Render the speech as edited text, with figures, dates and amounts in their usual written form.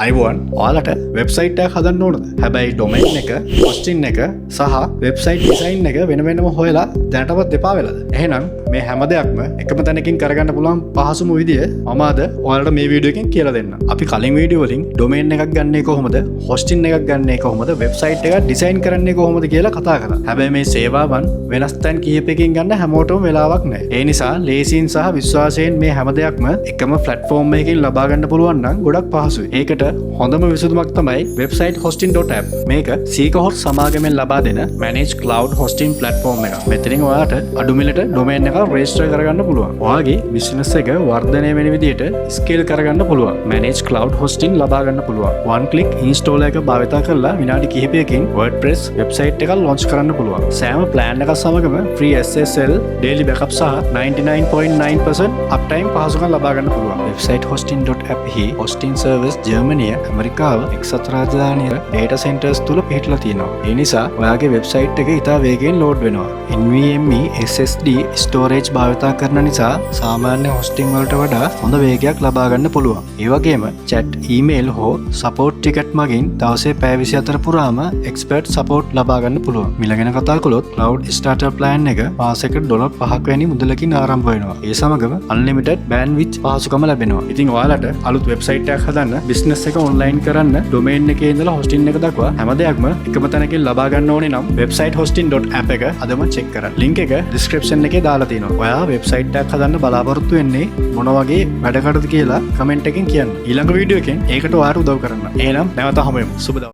අයිබෝන් ඔයාලට වෙබ්සයිට් එකක් හදන්න ඕනද? හැබැයි ඩොමේන් එක, හොස්ටින් එක සහ වෙබ්සයිට් ඩිසයින් එක වෙන වෙනම හොයලා දැනටවත් දෙපා වෙලාද? එහෙනම් මේ හැම දෙයක්ම එකම තැනකින් කරගන්න පුළුවන් පහසුම විදිය මම අද ඔයාලට මේ වීඩියෝ එකෙන් කියලා දෙන්නම්. අපි කලින් වීඩියෝ වලින් ඩොමේන් එකක් ගන්නේ කොහොමද, හොස්ටින් එකක් ගන්නේ කොහොමද, වෙබ්සයිට් එකක් ඩිසයින් කරන්නේ කොහොමද කියලා කතා කරා. හැබැයි මේ සේවාවන් වෙනස් තැන් කිහිපයකින් ගන්න හැමෝටම වෙලාවක් නැහැ. ඒ නිසා ලේසියෙන් සහ විශ්වාසයෙන් මේ හැම දෙයක්ම එකම ප්ලැට්ෆෝම් එකකින් ලබා ගන්න පුළුවන් නම් ගොඩක් පහසුයි. ඒකට හොඳම විසඳුමක් තමයි websitehosting.app. මේක සීකහොට් සමාගමෙන් ලබා දෙන managed cloud hosting platform එකක්. මෙතනින් ඔයාලට අඩු මිලට ඩොමේන් එකක් රෙජිස්ටර් කරගන්න පුළුවන්. ඔයාගේ බිස්නස් එක වර්ධනය වෙන විදිහට ස්කේල් කරගන්න පුළුවන්. managed cloud hosting ලබා ගන්න පුළුවන්. one click installer එක භාවිතා කරලා විනාඩි කිහිපයකින් WordPress වෙබ්සයිට් එකක් launch කරන්න පුළුවන්. සෑම plan එකක් සමගම free SSL, daily backup සහ 99.9% uptime පහසුකම් ලබා ගන්න පුළුවන්. websitehosting.app හි hosting service ජර්මනිය, ඇමරිකාව, එක්සත් රාජධානිය data centers තුල පිහිටලා තියෙනවා. ඒ නිසා ඔයාගේ වෙබ්සයිට් එක ඉතා වේගයෙන් load වෙනවා. NVMe SSD storage භාවිතා කරන නිසා සාමාන්‍ය hosting වලට වඩා හොඳ වේගයක් ලබා ගන්න පුළුවන්. ඒ වගේම chat, email හෝ support ticket මගින් දවසේ පැය 24 පුරාම expert support ලබා ගන්න පුළුවන්. මිල ගැන කතා කළොත් cloud starter plan එක මාසෙකට $5ක් වැනි මුදලකින් ආරම්භ වෙනවා. ඒ සමගම unlimited bandwidth පහසුකම ලැබෙනවා. ඉතින් ඔයාලට අලුත් වෙබ්සයිට් එකක් හදන්න, business එක online කරන්න, domain එකේ ඉඳලා hosting එක දක්වා හැම දෙයක්ම එකම තැනකින් ලබා ගන්න ඕනේ නම් websitehosting.app එක අදම check කරන්න. link එක description එකේ දාලා තියෙනවා. ඔයා වෙබ්සයිට් එකක් හදන්න බලාපොරොත්තු වෙන්නේ මොන වගේ වැඩකටද කියලා comment එකෙන් කියන්න. ඊළඟ වීඩියෝ එකෙන් ඒකට ඔයාලට උදව් කරන්න. එහෙනම් නැවත හමු වෙමු. සුබ දවසක්.